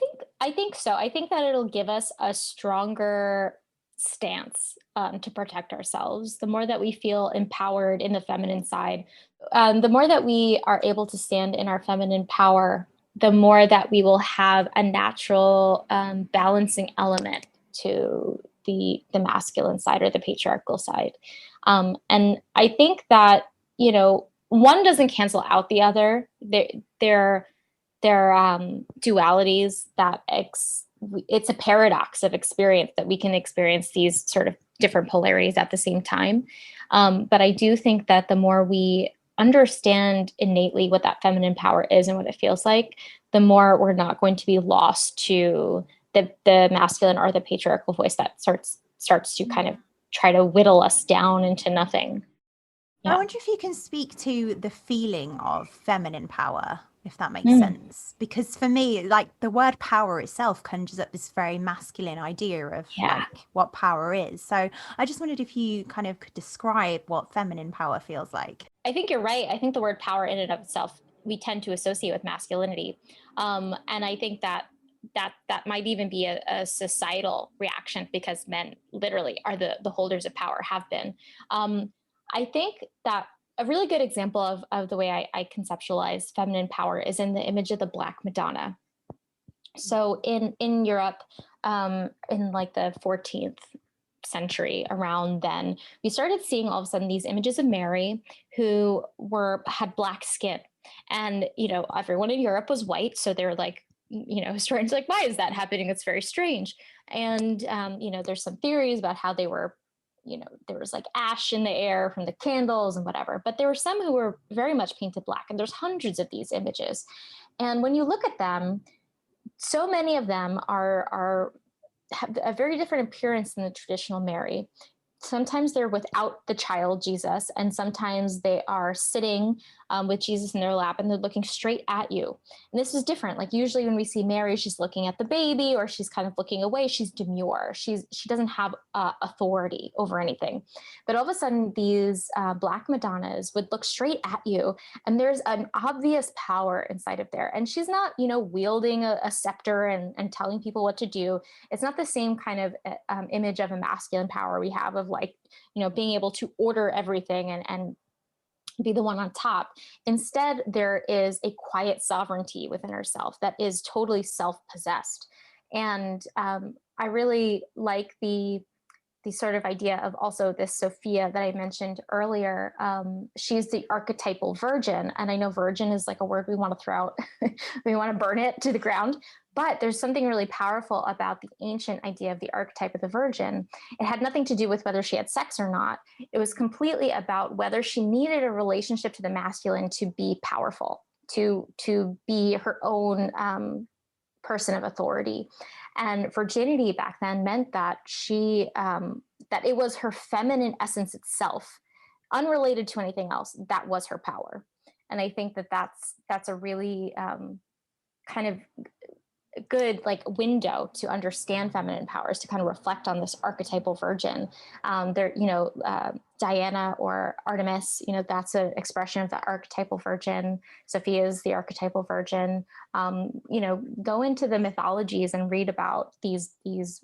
think so. I think that it'll give us a stronger stance to protect ourselves. The more that we feel empowered in the feminine side, the more that we are able to stand in our feminine power, the more that we will have a natural balancing element to the masculine side or the patriarchal side. And I think that, one doesn't cancel out the other. They're dualities that it's a paradox of experience that we can experience these sort of different polarities at the same time. But I do think that the more we understand innately what that feminine power is and what it feels like, the more we're not going to be lost to the masculine or the patriarchal voice that starts to kind of try to whittle us down into nothing. I wonder if you can speak to the feeling of feminine power, if that makes sense. Because for me, like the word power itself conjures up this very masculine idea of like what power is. So I just wondered if you kind of could describe what feminine power feels like. I think you're right. I think the word power in and of itself, we tend to associate with masculinity. And I think that might even be a societal reaction, because men literally are the holders of power, have been. I think that a really good example of the way I conceptualize feminine power is in the image of the Black Madonna. So in Europe, in like the 14th century, around then, we started seeing all of a sudden these images of Mary who had black skin. And, everyone in Europe was white. So they're like, historians are like, why is that happening? It's very strange. And, there's some theories about how they were, there was like ash in the air from the candles and whatever, but there were some who were very much painted black, and there's hundreds of these images. And when you look at them, so many of them have a very different appearance than the traditional Mary. Sometimes they're without the child Jesus, and sometimes they are sitting with Jesus in their lap and they're looking straight at you. And this is different. Like usually when we see Mary, she's looking at the baby or she's kind of looking away. She's demure. She doesn't have authority over anything. But all of a sudden, these Black Madonnas would look straight at you, and there's an obvious power inside of there. And she's not, wielding a scepter and telling people what to do. It's not the same kind of image of a masculine power we have of like, being able to order everything and be the one on top. Instead, there is a quiet sovereignty within herself that is totally self-possessed. And I really like the sort of idea of also this Sophia that I mentioned earlier. She's the archetypal virgin. And I know virgin is like a word we want to throw out. We want to burn it to the ground. But there's something really powerful about the ancient idea of the archetype of the virgin. It had nothing to do with whether she had sex or not. It was completely about whether she needed a relationship to the masculine to be powerful, to be her own person of authority. And virginity back then meant that that it was her feminine essence itself, unrelated to anything else. That was her power. And I think that that's a really kind of good like window to understand feminine powers, to kind of reflect on this archetypal virgin. Diana or Artemis, that's an expression of the archetypal virgin. Sophia is the archetypal virgin. Go into the mythologies and read about these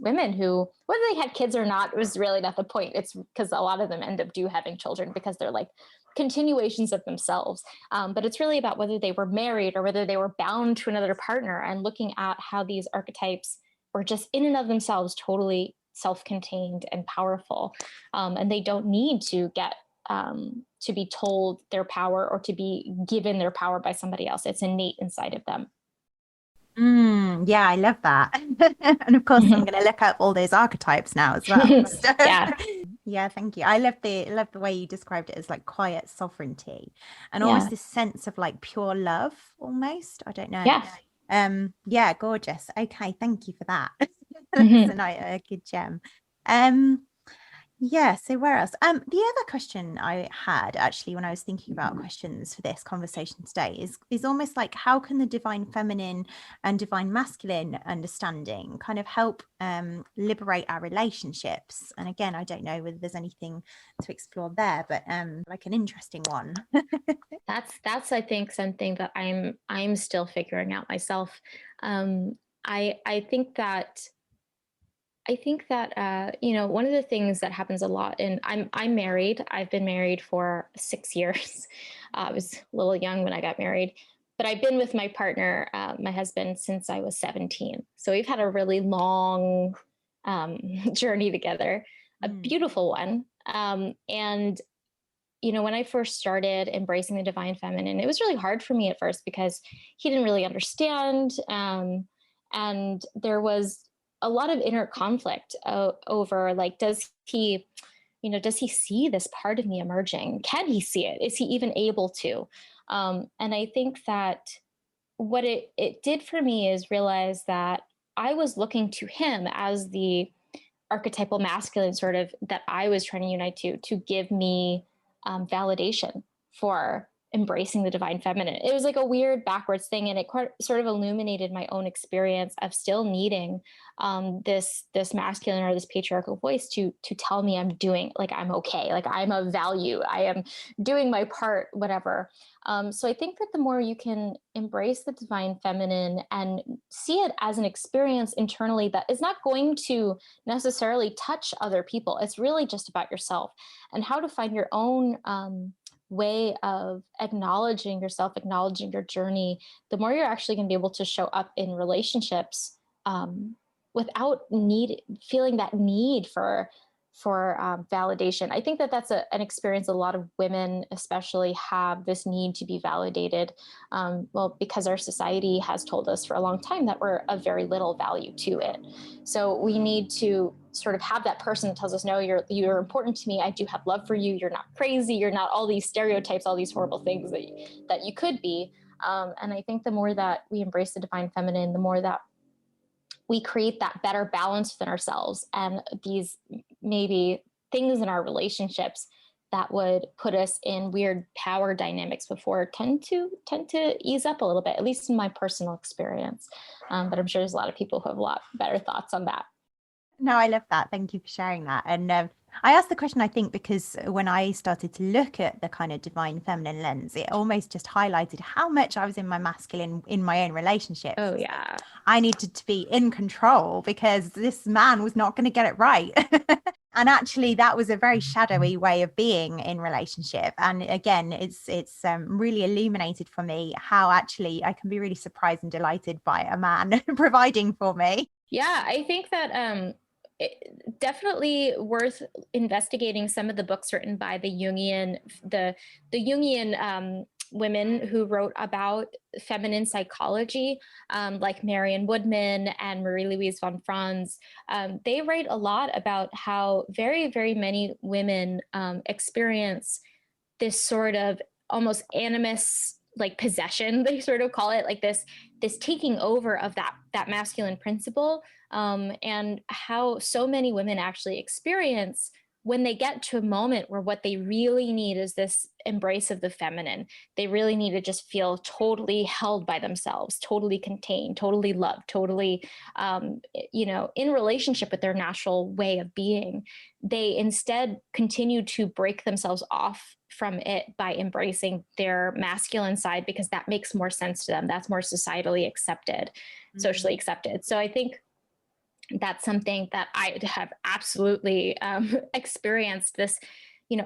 women who, whether they had kids or not, was really not the point. It's because a lot of them end up having children because they're like continuations of themselves. But it's really about whether they were married or whether they were bound to another partner, and looking at how these archetypes were just in and of themselves totally self-contained and powerful, and they don't need to get to be told their power or to be given their power by somebody else. It's innate inside of them. Yeah, I love that. And of course, I'm going to look up all those archetypes now as well. Yeah, thank you. I love the way you described it as like quiet sovereignty, and almost this sense of like pure love, almost. I don't know. Yeah, gorgeous. Okay, thank you for that. That's a good gem. Yeah, so where else? The other question I had actually when I was thinking about questions for this conversation today is almost like, how can the divine feminine and divine masculine understanding kind of help liberate our relationships? And again, I don't know whether there's anything to explore there, but like an interesting one. That's I think something that I'm still figuring out myself. I think that one of the things that happens a lot, and I'm married. I've been married for 6 years. I was a little young when I got married, but I've been with my partner, my husband, since I was 17. So we've had a really long journey together, a beautiful one. And when I first started embracing the divine feminine, it was really hard for me at first because he didn't really understand, and there was a lot of inner conflict over like, does he see this part of me emerging? Can he see it? Is he even able to? And I think that what it did for me is realize that I was looking to him as the archetypal masculine sort of that I was trying to unite to give me validation for embracing the divine feminine. It was like a weird backwards thing, and it sort of illuminated my own experience of still needing this masculine or this patriarchal voice to tell me I'm doing, like, I'm okay, like I'm of value, I am doing my part, whatever. So I think that the more you can embrace the divine feminine and see it as an experience internally that is not going to necessarily touch other people, it's really just about yourself and how to find your own way of acknowledging yourself, acknowledging your journey, the more you're actually going to be able to show up in relationships without feeling that need for validation. I think that that's an experience a lot of women especially have, this need to be validated. Because our society has told us for a long time that we're of very little value to it. So we need to sort of have that person that tells us, no, you're important to me. I do have love for you. You're not crazy. You're not all these stereotypes, all these horrible things that you could be. And I think the more that we embrace the divine feminine, the more that we create that better balance within ourselves, and these maybe things in our relationships that would put us in weird power dynamics before tend to ease up a little bit, at least in my personal experience. But I'm sure there's a lot of people who have a lot better thoughts on that. No, I love that. Thank you for sharing that. And I asked the question, I think, because when I started to look at the kind of divine feminine lens, it almost just highlighted how much I was in my masculine in my own relationships. Oh, yeah. I needed to be in control because this man was not going to get it right. And actually, that was a very shadowy way of being in relationship. And again, it's really illuminated for me how actually I can be really surprised and delighted by a man providing for me. Yeah, I think that definitely worth investigating some of the books written by the Jungian women who wrote about feminine psychology, like Marion Woodman and Marie-Louise von Franz. They write a lot about how very, very many women experience this sort of almost animus, like possession, they sort of call it, like this taking over of that masculine principle, and how so many women actually experience when they get to a moment where what they really need is this embrace of the feminine, they really need to just feel totally held by themselves, totally contained, totally loved, totally, in relationship with their natural way of being. They instead continue to break themselves off from it by embracing their masculine side, because that makes more sense to them. That's more societally accepted, socially accepted. So I think that's something that I have absolutely experienced. This,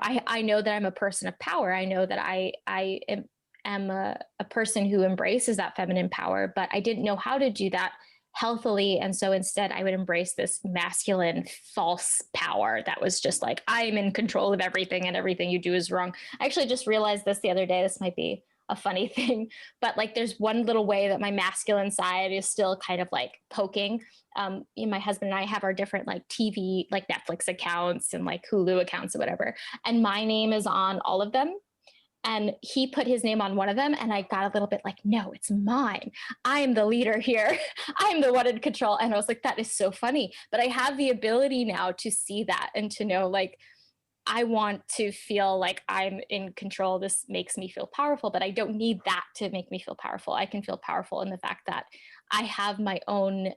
I know that I'm a person of power. I know that I am a person who embraces that feminine power, but I didn't know how to do that healthily. And so instead I would embrace this masculine false power that was just like, I'm in control of everything and everything you do is wrong. I actually just realized this the other day. This might be a funny thing, but like there's one little way that my masculine side is still kind of like poking. My husband and I have our different like TV, like Netflix accounts and like Hulu accounts or whatever. And my name is on all of them. And he put his name on one of them, and I got a little bit like, no, it's mine. I'm the leader here. I'm the one in control. And I was like, that is so funny. But I have the ability now to see that and to know, like, I want to feel like I'm in control. This makes me feel powerful, but I don't need that to make me feel powerful. I can feel powerful in the fact that I have my own,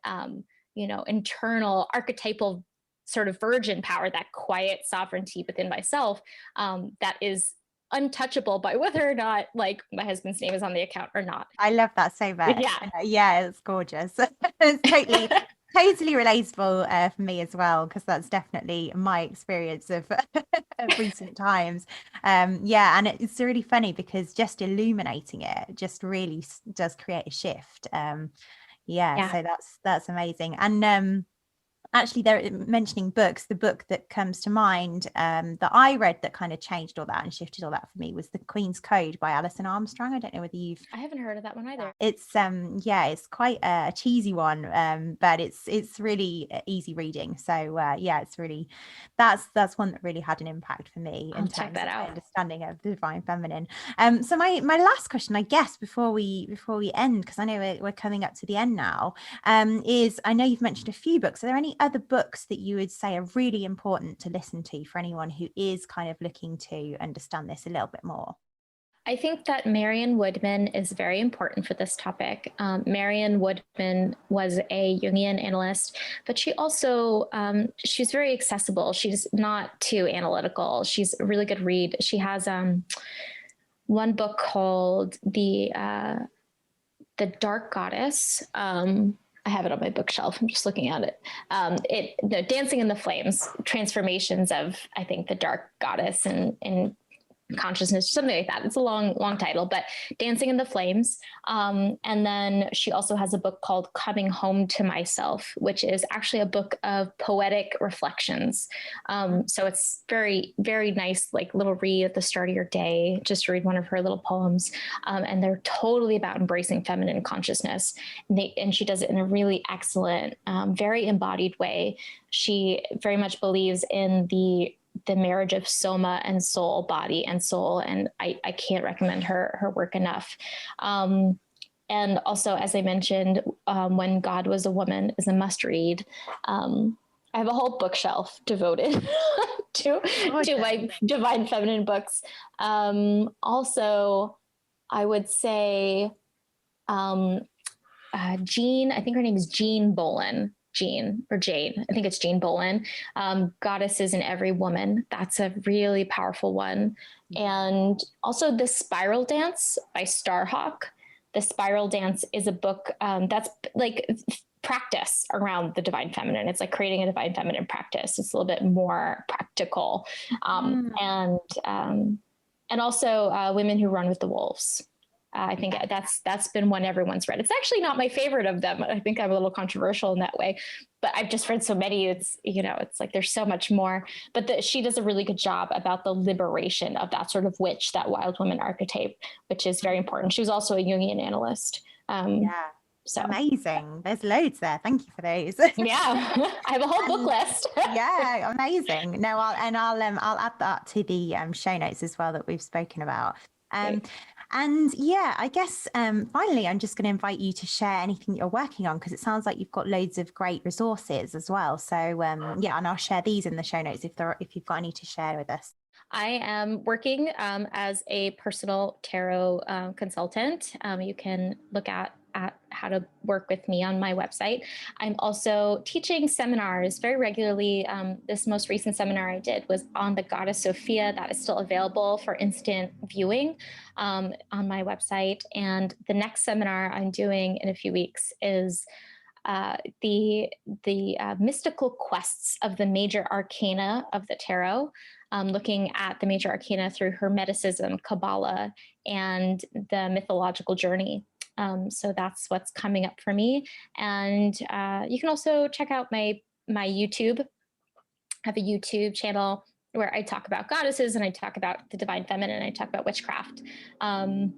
internal archetypal sort of virgin power, that quiet sovereignty within myself, that is untouchable by whether or not like my husband's name is on the account or not. I love that so much. Yeah, it's gorgeous. It's totally relatable for me as well, because that's definitely my experience of recent times. And it's really funny because just illuminating it just really does create a shift. So that's amazing. And actually, they're mentioning books. The book that comes to mind that I read that kind of changed all that and shifted all that for me was The Queen's Code by Alison Armstrong. I don't know whether I haven't heard of that one either. It's it's quite a cheesy one, but it's really easy reading. So it's really that's one that really had an impact for me in terms of my understanding of the divine feminine. So my last question, I guess, before we end, because I know we're coming up to the end now, is, I know you've mentioned a few books. Are there any other books that you would say are really important to listen to for anyone who is kind of looking to understand this a little bit more? I think that Marion Woodman is very important for this topic. Marion Woodman was a Jungian analyst, but she also, she's very accessible. She's not too analytical. She's a really good read. She has one book called The Dark Goddess. I have it on my bookshelf. I'm just looking at it. Dancing in the Flames, transformations of, I think, the dark goddess and consciousness, something like that. It's a long title, but Dancing in the Flames. And then she also has a book called Coming Home to Myself, which is actually a book of poetic reflections. So it's very, very nice, like little read at the start of your day, just to read one of her little poems. And they're totally about embracing feminine consciousness. And she does it in a really excellent, very embodied way. She very much believes in the marriage of soma and soul, body and soul. And I can't recommend her work enough. And also, as I mentioned, When God Was a Woman is a must read. I have a whole bookshelf devoted to my divine feminine books. Also, I would say Jean, I think her name is Jean Bolin. Jane, I think it's Jane Bolin, Goddesses in Every Woman. That's a really powerful one. And also The Spiral Dance by Starhawk. The Spiral Dance is a book that's like practice around the divine feminine. It's like creating a divine feminine practice. It's a little bit more practical. And also Women Who Run with the Wolves. I think that's been one everyone's read. It's actually not my favorite of them. I think I'm a little controversial in that way, but I've just read so many. It's like there's so much more. But she does a really good job about the liberation of that sort of witch, that wild woman archetype, which is very important. She was also a Jungian analyst. So amazing. There's loads there. Thank you for those. Yeah, I have a whole book list. Yeah, amazing. No, I'll add that to the show notes as well that we've spoken about. And yeah, I guess finally, I'm just going to invite you to share anything that you're working on, because it sounds like you've got loads of great resources as well. So yeah, and I'll share these in the show notes if you've got any to share with us. I am working as a personal tarot consultant. You can look at how to work with me on my website. I'm also teaching seminars very regularly. This most recent seminar I did was on the goddess Sophia. That is still available for instant viewing on my website. And the next seminar I'm doing in a few weeks is the mystical quests of the major arcana of the tarot, looking at the major arcana through Hermeticism, Kabbalah, and the mythological journey. So that's what's coming up for me. And you can also check out my YouTube. I have a YouTube channel where I talk about goddesses and I talk about the divine feminine, and I talk about witchcraft. And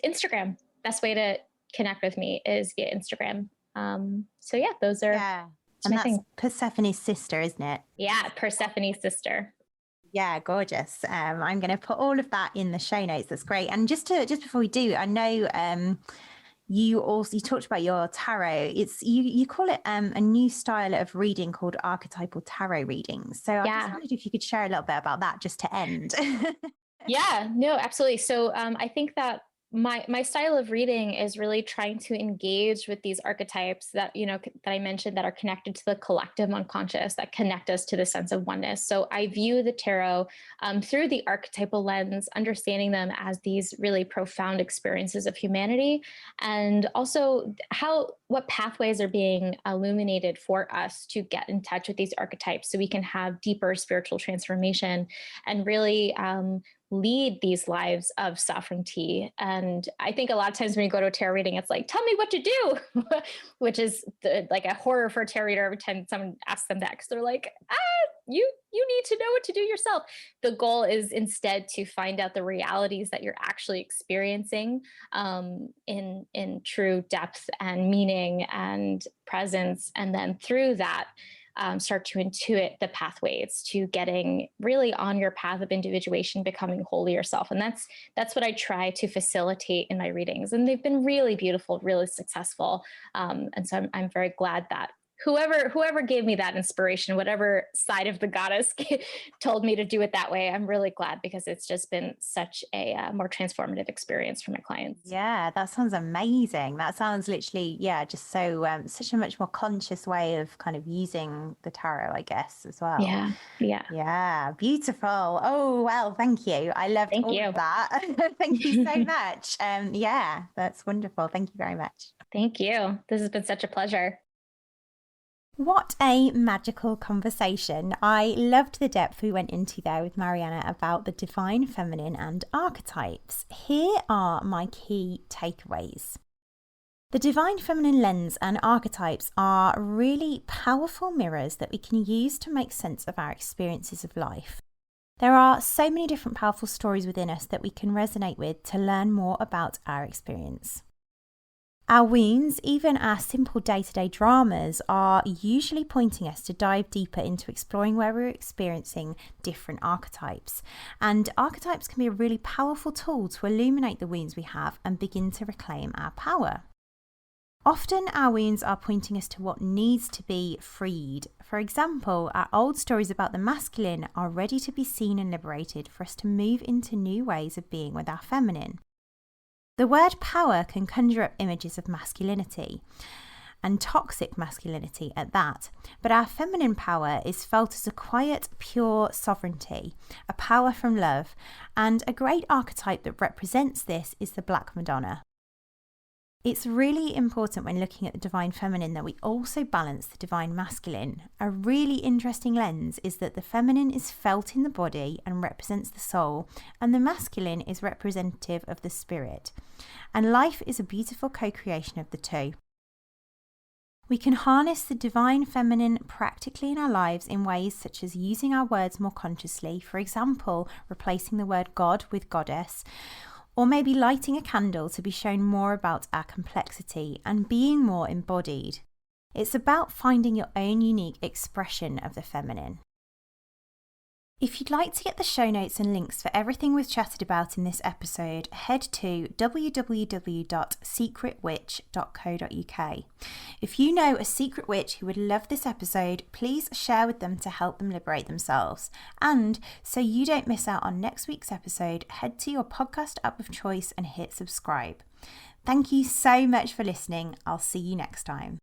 Instagram, best way to connect with me is via Instagram. So yeah, those are, and that's Persephone's sister, isn't it? Yeah, Persephone's sister. Yeah, gorgeous. I'm going to put all of that in the show notes. That's great. And just before we do, I know you talked about your tarot. It's you call it a new style of reading called archetypal tarot readings. So I just wondered if you could share a little bit about that just to end. Yeah, no, absolutely. So I think that my style of reading is really trying to engage with these archetypes that, that I mentioned, that are connected to the collective unconscious, that connect us to the sense of oneness. So I view the tarot through the archetypal lens, understanding them as these really profound experiences of humanity, and also what pathways are being illuminated for us to get in touch with these archetypes so we can have deeper spiritual transformation and really lead these lives of sovereignty. And I think a lot of times when you go to a tarot reading, it's like, tell me what to do, which is like a horror for a tarot reader every time someone asks them that, because they're like, you need to know what to do yourself. The goal is instead to find out the realities that you're actually experiencing in true depth and meaning and presence. And then through that, start to intuit the pathways to getting really on your path of individuation, becoming wholly yourself. And that's what I try to facilitate in my readings. And they've been really beautiful, really successful. And so I'm very glad that whoever gave me that inspiration, whatever side of the goddess told me to do it that way, I'm really glad, because it's just been such a more transformative experience for my clients. Yeah, that sounds amazing. That sounds literally, just so such a much more conscious way of kind of using the tarot, I guess, as well. Yeah, beautiful. Oh, well, thank you. I loved all of that. Thank you so much. Yeah, that's wonderful. Thank you very much. Thank you. This has been such a pleasure. What a magical conversation. I loved the depth we went into there with Mariana about the divine feminine and archetypes. Here are my key takeaways. The divine feminine lens and archetypes are really powerful mirrors that we can use to make sense of our experiences of life. There are so many different powerful stories within us that we can resonate with to learn more about our experience. Our wounds, even our simple day-to-day dramas, are usually pointing us to dive deeper into exploring where we're experiencing different archetypes. And archetypes can be a really powerful tool to illuminate the wounds we have and begin to reclaim our power. Often our wounds are pointing us to what needs to be freed. For example, our old stories about the masculine are ready to be seen and liberated for us to move into new ways of being with our feminine. The word power can conjure up images of masculinity, and toxic masculinity at that, but our feminine power is felt as a quiet, pure sovereignty, a power from love, and a great archetype that represents this is the Black Madonna. It's really important when looking at the divine feminine that we also balance the divine masculine. A really interesting lens is that the feminine is felt in the body and represents the soul, and the masculine is representative of the spirit. And life is a beautiful co-creation of the two. We can harness the divine feminine practically in our lives in ways such as using our words more consciously, for example, replacing the word God with goddess, or maybe lighting a candle to be shown more about our complexity and being more embodied. It's about finding your own unique expression of the feminine. If you'd like to get the show notes and links for everything we've chatted about in this episode, head to www.secretwitch.co.uk. If you know a secret witch who would love this episode, please share with them to help them liberate themselves. And so you don't miss out on next week's episode, head to your podcast app of choice and hit subscribe. Thank you so much for listening. I'll see you next time.